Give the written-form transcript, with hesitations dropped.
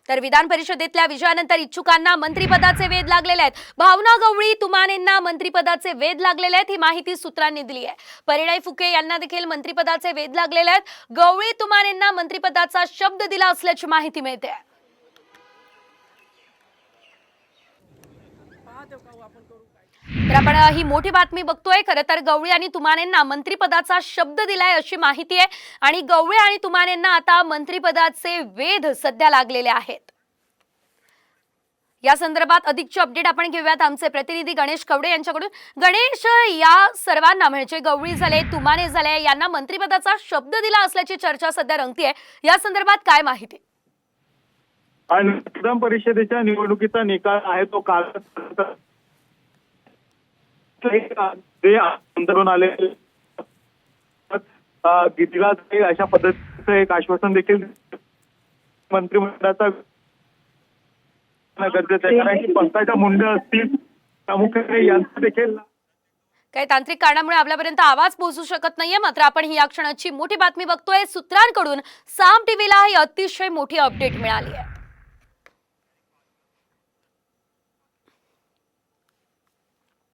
तर विधान परिषदेतल्या विजयानंतर इच्छुकांना मंत्रिपदाचे वेध लागलेले आहेत। भावना गवळी तुमानेंना मंत्रिपदाचे वेध लागलेले आहेत, ही माहिती सूत्रांनी दिली आहे। परिणय फुके यांना देखील मंत्रिपदाचे वेध लागलेले आहेत। गवळी तुमानेंना मंत्रिपदाचा शब्द दिला असल्याची माहिती मिळते आहे। तर आपण ही मोठी बातमी बघतोय। खरं तर गवळी आणि तुमानेंना मंत्रिपदाचा शब्द दिलाय अशी माहिती आहे आणि गवळी आणि तुमानेंना आता मंत्रिपदाचे वेध सध्या लागलेले आहेत। या संदर्भात अधिकची अपडेट आपण घेऊयात आमचे प्रतिनिधी गणेश कवडे यांच्याकडून। गणेश, या सर्वांना म्हणजे गवळी झाले, तुमाने झाले, यांना मंत्रिपदाचा शब्द दिला असल्याची चर्चा सध्या रंगतीये। या संदर्भात काय माहिती? विधान परिषदेच्या निवडणुकीचा निकाल आहे तो काल आंदोलन आले दिला जाईल अशा पद्धतीचं एक आश्वासन देखील मंत्रिमंडळाचा गरजेचं आहे, कारण की पंकजा मुंडे असतील प्रामुख्याने यांचं देखील काही तांत्रिक कारणामुळे आपल्यापर्यंत आवाज पोहोचू शकत नाहीये। मात्र आपण ही या क्षणाची मोठी बातमी बघतोय सूत्रांकडून। साम टीव्हीला ही अतिशय मोठी अपडेट मिळाली आहे।